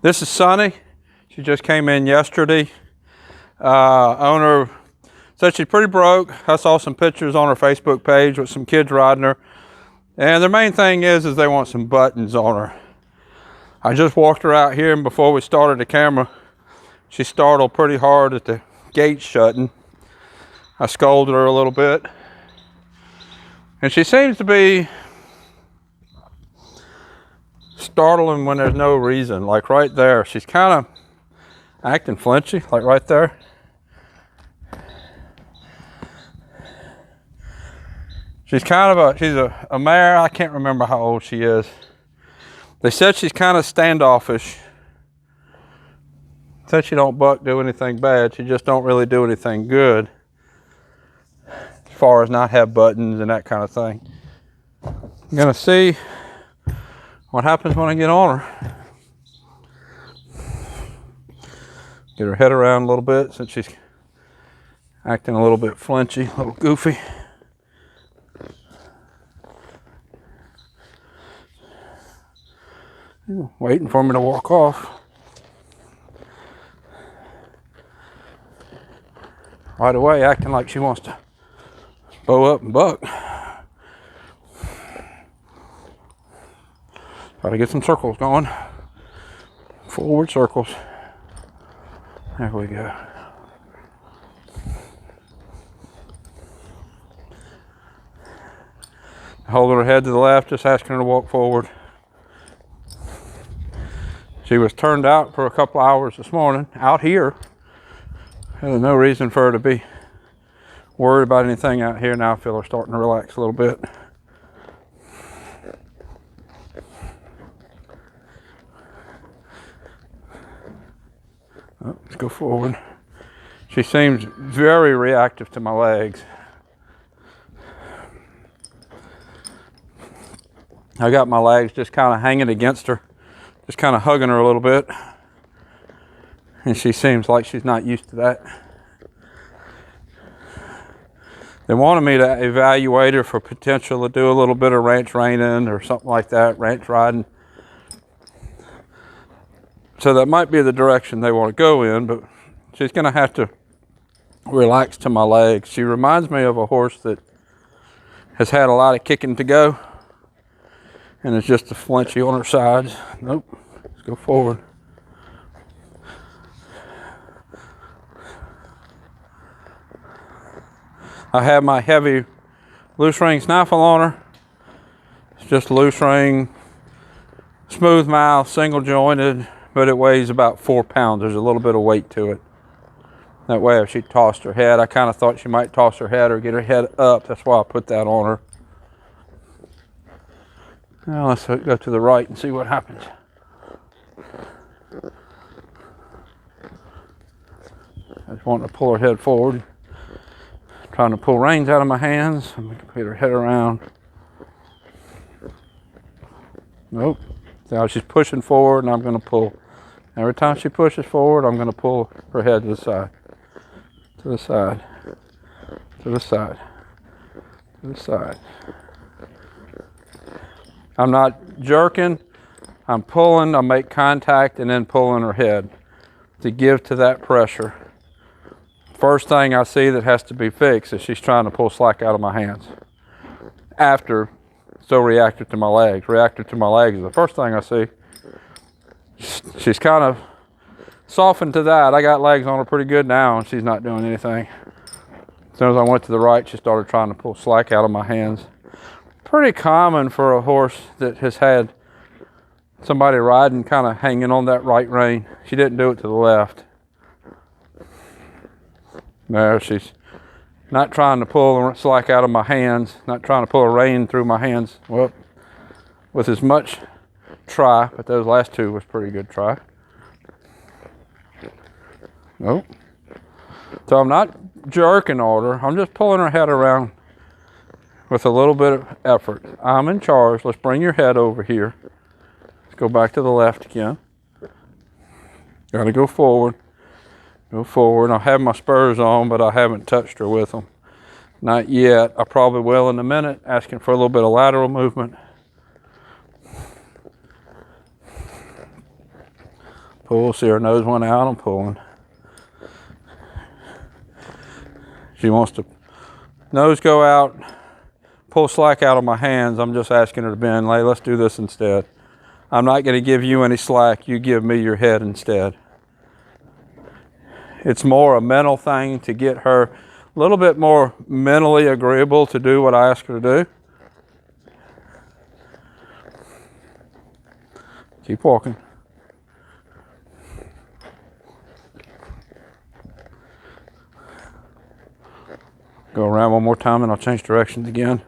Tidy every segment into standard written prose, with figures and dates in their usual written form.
This is Sunny. She just came in yesterday. Owner said she's pretty broke. I saw some pictures on her Facebook page with some kids riding her. And their main thing is they want some buttons on her. I just walked her out here, and before we started the camera, she startled pretty hard at the gate shutting. I scolded her a little bit. And she seems to be startling when there's no reason. Like right there, she's kind of acting flinchy, like right there. She's kind of a mare. I can't remember how old she is. They said she's kind of standoffish. Said she don't buck, do anything bad. She just don't really do anything good, as far as not have buttons and that kind of thing. I'm gonna see what happens when I get on her. Get her head around a little bit since she's acting a little bit flinchy, a little goofy. Waiting for me to walk off. Right away, acting like she wants to bow up and buck. Try to get some circles going. Forward circles. There we go. Holding her head to the left, just asking her to walk forward. She was turned out for a couple hours this morning, out here. There's no reason for her to be worried about anything out here. Now I feel her starting to relax a little bit. Oh, let's go forward. She seems very reactive to my legs. I got my legs just kind of hanging against her. Just kind of hugging her a little bit. And she seems like she's not used to that. They wanted me to evaluate her for potential to do a little bit of ranch reining or something like that, ranch riding. So that might be the direction they want to go in, but she's going to have to relax to my legs. She reminds me of a horse that has had a lot of kicking to go. And it's just a flinchy on her sides. Nope. Let's go forward. I have my heavy loose ring snaffle on her. It's just loose ring, smooth mouth, single jointed, but it weighs about 4 pounds. There's a little bit of weight to it. That way if she tossed her head, I kind of thought she might toss her head or get her head up. That's why I put that on her. Now let's go to the right and see what happens. I just want to pull her head forward. Trying to pull reins out of my hands. I'm going to get her head around. Nope. Now she's pushing forward and I'm going to pull. Every time she pushes forward, I'm going to pull her head to the side. To the side. To the side. To the side. I'm not jerking, I'm pulling, I make contact and then pulling her head to give to that pressure. First thing I see that has to be fixed is she's trying to pull slack out of my hands. After, so reactive to my legs. Reactive to my legs is the first thing I see. She's kind of softened to that. I got legs on her pretty good now and she's not doing anything. As soon as I went to the right, she started trying to pull slack out of my hands. Pretty common for a horse that has had somebody riding kind of hanging on that right rein. She didn't do it to the left. There, she's not trying to pull the slack out of my hands, not trying to pull a rein through my hands. Well, with as much try, but those last two was pretty good try. Nope. So I'm not jerking on her. I'm just pulling her head around with a little bit of effort. I'm in charge. Let's bring your head over here. Let's go back to the left again. Gotta go forward. Go forward. I have my spurs on, but I haven't touched her with them. Not yet. I probably will in a minute, asking for a little bit of lateral movement. Pull, see her nose went out, I'm pulling. She wants to nose go out, pull slack out of my hands. I'm just asking her to bend. Hey, let's do this instead. I'm not going to give you any slack. You give me your head instead. It's more a mental thing to get her a little bit more mentally agreeable to do what I ask her to do. Keep walking. Go around one more time and I'll change directions again.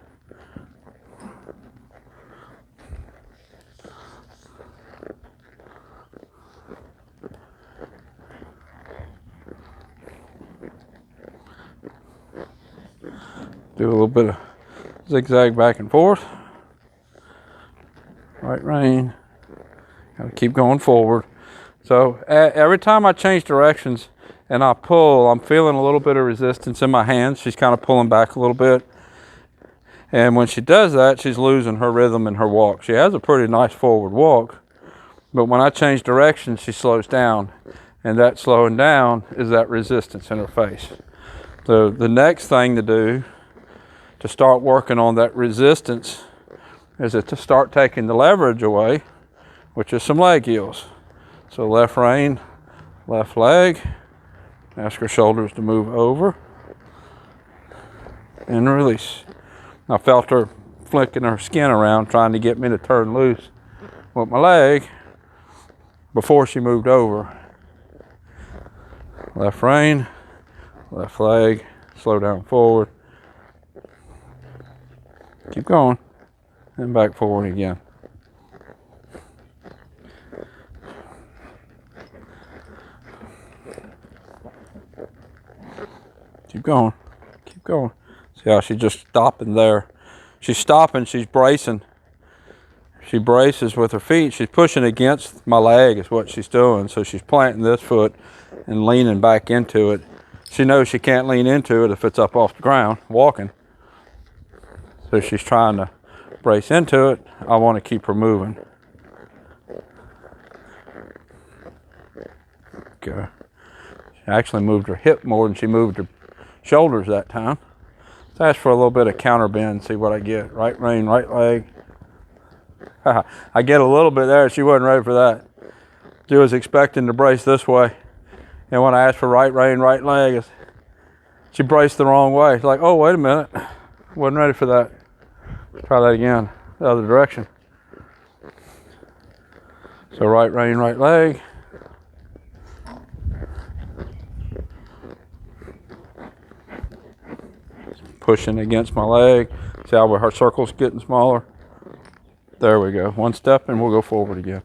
Do a little bit of zigzag back and forth. Right rein. Gotta keep going forward. So every time I change directions and I pull, I'm feeling a little bit of resistance in my hands. She's kind of pulling back a little bit. And when she does that, she's losing her rhythm in her walk. She has a pretty nice forward walk, but when I change directions, she slows down. And that slowing down is that resistance in her face. So the next thing to do to start working on that resistance is to start taking the leverage away, which is some leg heels. So left rein, left leg, ask her shoulders to move over, and release. I felt her flicking her skin around, trying to get me to turn loose with my leg before she moved over. Left rein, left leg, slow down forward. Keep going, and back forward again. Keep going, keep going. See how she's just stopping there. She's stopping, she's bracing. She braces with her feet. She's pushing against my leg is what she's doing. So she's planting this foot and leaning back into it. She knows she can't lean into it if it's up off the ground, walking. So she's trying to brace into it. I want to keep her moving. Okay. She actually moved her hip more than she moved her shoulders that time. Let's ask for a little bit of counter bend, see what I get. Right rein, right leg. I get a little bit there. She wasn't ready for that. She was expecting to brace this way. And when I asked for right rein, right leg, she braced the wrong way. She's like, oh, wait a minute. Wasn't ready for that. Try that again, the other direction. So right rein, right leg. Pushing against my leg. See how her circle's getting smaller? There we go. One step and we'll go forward again.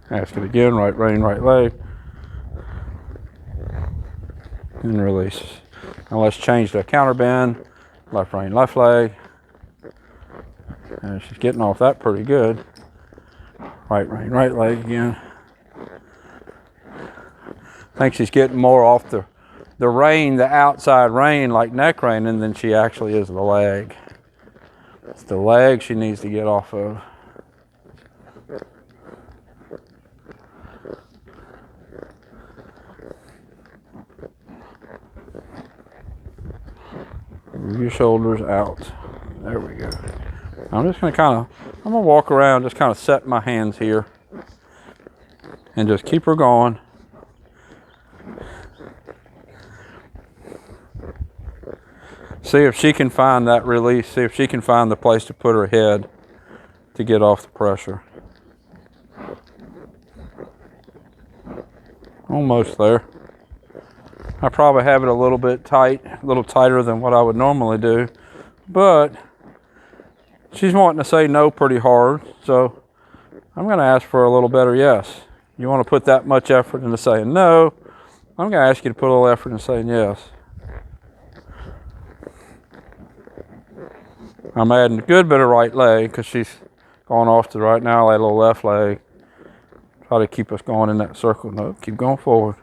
Ask it again, right rein, right leg. And release. Now let's change the counter bend. Left rein, left leg. And she's getting off that pretty good. Right rein, right leg again. I think she's getting more off the rein, the outside rein, like neck reining, than she actually is the leg. It's the leg she needs to get off of. Move your shoulders out. There we go. I'm just going to I'm going to walk around, just kind of set my hands here. And just keep her going. See if she can find that release. See if she can find the place to put her head to get off the pressure. Almost there. I probably have it a little bit tight, a little tighter than what I would normally do. But she's wanting to say no pretty hard. So I'm going to ask for a little better yes. You want to put that much effort into saying no, I'm going to ask you to put a little effort in saying yes. I'm adding a good bit of right leg because she's going off to the right now. I add a little left leg. Try to keep us going in that circle. No, keep going forward.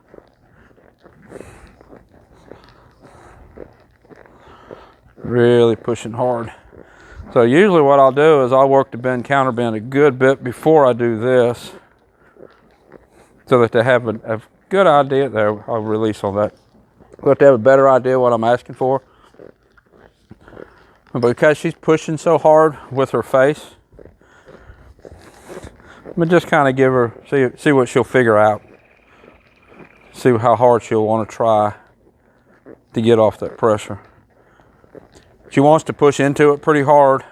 really pushing hard. So usually what I'll do is I'll work the bend counter bend a good bit before I do this, so that they have a good idea there. I'll release on that. But they have a better idea what I'm asking for. But because she's pushing so hard with her face, I'm gonna just kind of give her, see what she'll figure out. See how hard she'll want to try to get off that pressure. She wants to push into it pretty hard.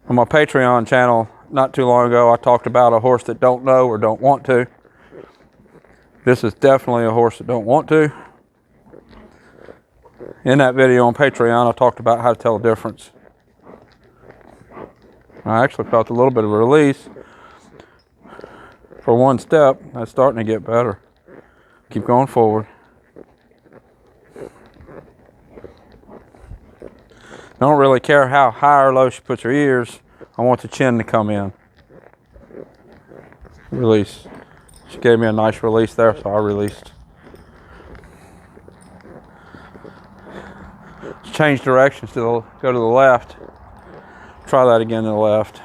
On my Patreon channel, not too long ago, I talked about a horse that don't know or don't want to. This is definitely a horse that don't want to. In that video on Patreon, I talked about how to tell the difference. I actually felt a little bit of a release for one step. That's starting to get better. Keep going forward. Don't really care how high or low she puts her ears. I want the chin to come in. Release. She gave me a nice release there, so I released. Let's change directions to go to the left. Try that again to the left.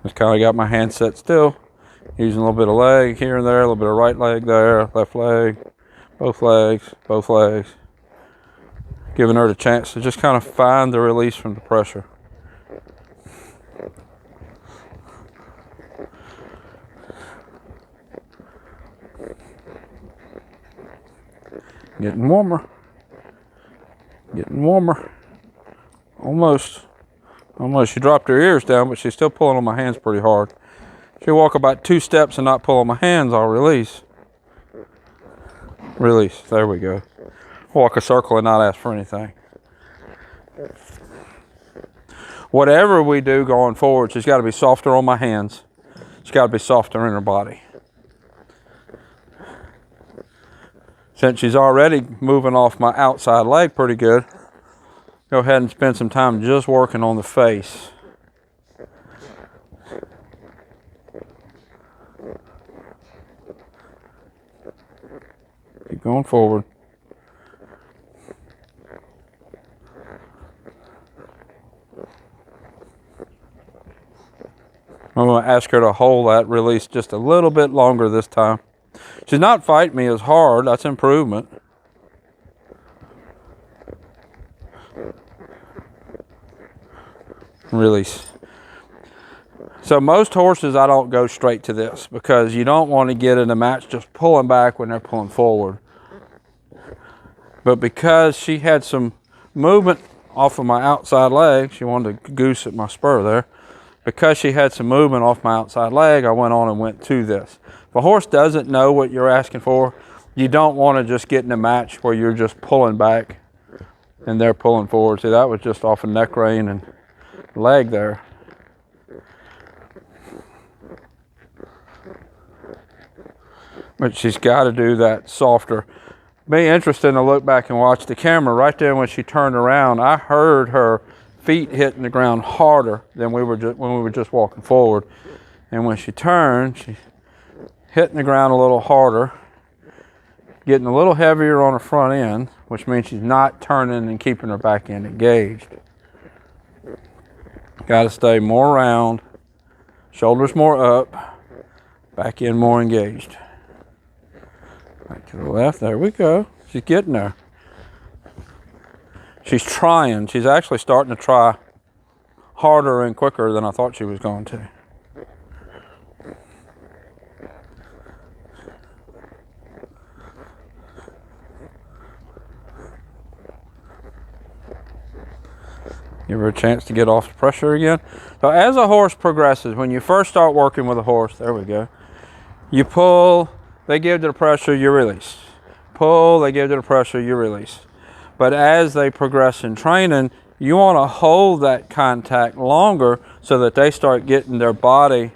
Just kind of got my hand set still, using a little bit of leg here and there, a little bit of right leg there, left leg, both legs, giving her the chance to just kind of find the release from the pressure. Getting warmer, almost. She dropped her ears down, but she's still pulling on my hands pretty hard. She'll walk about 2 steps and not pull on my hands, I'll release. Release, there we go. Walk a circle and not ask for anything. Whatever we do going forward, she's got to be softer on my hands. She's got to be softer in her body. Since she's already moving off my outside leg pretty good, go ahead and spend some time just working on the face. Keep going forward. I'm going to ask her to hold that release just a little bit longer this time. She's not fighting me as hard. That's improvement. Release. So most horses, I don't go straight to this because you don't want to get in a match just pulling back when they're pulling forward. But because she had some movement off of my outside leg, she wanted to goose at my spur there. Because she had some movement off my outside leg, I went on and went to this. If a horse doesn't know what you're asking for, you don't want to just get in a match where you're just pulling back and they're pulling forward. See, that was just off a neck rein and leg there. But she's got to do that softer. Be interesting to look back and watch the camera. Right there when she turned around, I heard her feet hitting the ground harder than when we were just walking forward. And when she turned, she hitting the ground a little harder, getting a little heavier on her front end, which means she's not turning and keeping her back end engaged. Got to stay more round, shoulders more up, back end more engaged. Back to the left, there we go. She's getting there. She's trying. She's actually starting to try harder and quicker than I thought she was going to. Give her a chance to get off the pressure again. So as a horse progresses, when you first start working with a horse, there we go, you pull, they give to the pressure, you release. Pull, they give to the pressure, you release. But as they progress in training, you want to hold that contact longer so that they start getting their body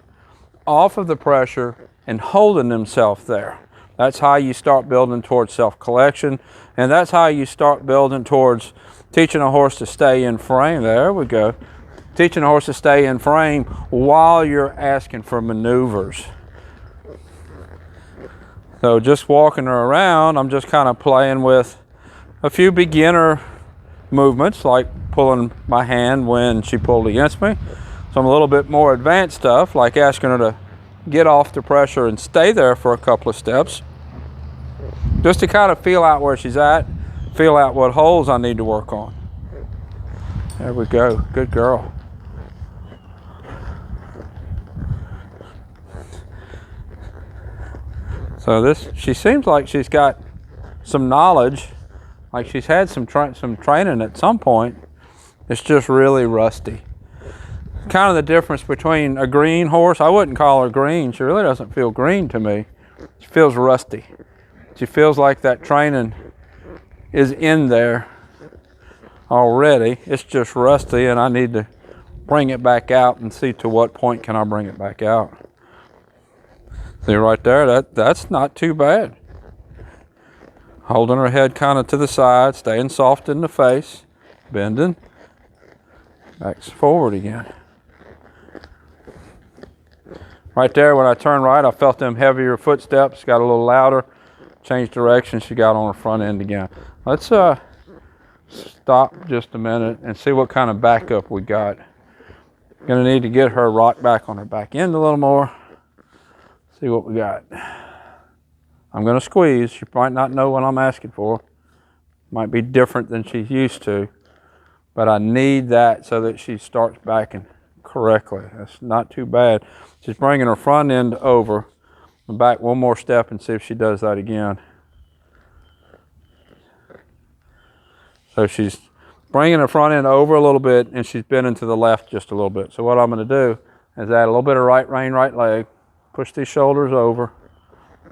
off of the pressure and holding themselves there. That's how you start building towards self-collection, and that's how you start building towards teaching a horse to stay in frame. There we go. Teaching a horse to stay in frame while you're asking for maneuvers. So just walking her around, I'm just kind of playing with a few beginner movements, like pulling my hand when she pulled against me. Some a little bit more advanced stuff, like asking her to get off the pressure and stay there for a couple of steps, just to kind of feel out where she's at, feel out what holes I need to work on. There we go. Good girl. So this, she seems like she's got some knowledge, like she's had some training at some point. It's just really rusty. Kind of the difference between a green horse. I wouldn't call her green. She really doesn't feel green to me. She feels rusty. She feels like that training is in there already. It's just rusty, and I need to bring it back out and see to what point can I bring it back out. See right there, that's not too bad. Holding her head kind of to the side, staying soft in the face, bending, back forward again. Right there, when I turned right, I felt them heavier footsteps, got a little louder, changed direction, she got on her front end again. Let's stop just a minute and see what kind of backup we got. Gonna need to get her rocked back on her back end a little more. See what we got. I'm gonna squeeze. She might not know what I'm asking for. Might be different than she's used to, but I need that so that she starts backing correctly. That's not too bad. She's bringing her front end over. Back one more step and see if she does that again. So she's bringing her front end over a little bit, and she's bending to the left just a little bit. So what I'm gonna do is add a little bit of right rein, right leg, push these shoulders over.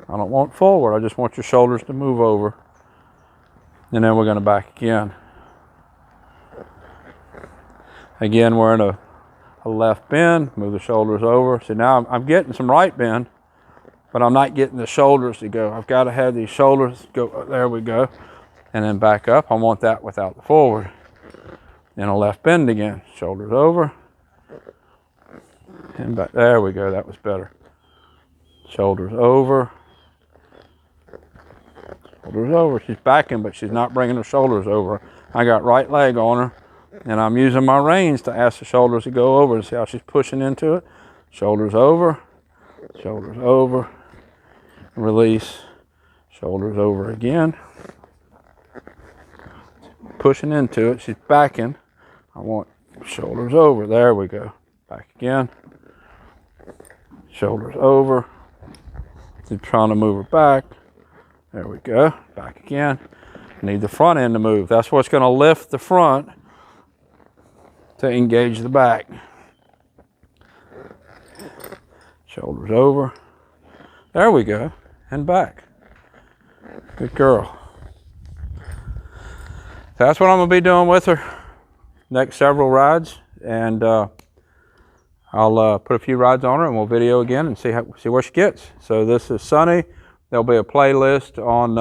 I don't want forward, I just want your shoulders to move over. And then we're gonna back again. Again, we're in a left bend, move the shoulders over. So now I'm getting some right bend, but I'm not getting the shoulders to go. I've gotta have these shoulders go, there we go. And then back up, I want that without the forward. Then a left bend again, shoulders over. And back, there we go, that was better. Shoulders over. Shoulders over. She's backing, but she's not bringing her shoulders over. I got right leg on her, and I'm using my reins to ask the shoulders to go over and see how she's pushing into it. Shoulders over, release, shoulders over again. Pushing into it, she's backing. I want shoulders over, there we go. Back again. Shoulders over. She's trying to move her back. There we go, back again. Need the front end to move. That's what's gonna lift the front to engage the back. Shoulders over. There we go, and back. Good girl. So that's what I'm gonna be doing with her next several rides, and I'll put a few rides on her and we'll video again and see where she gets. So this is Sunny. There'll be a playlist on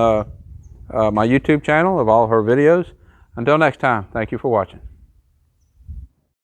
my YouTube channel of all her videos. Until next time, thank you for watching.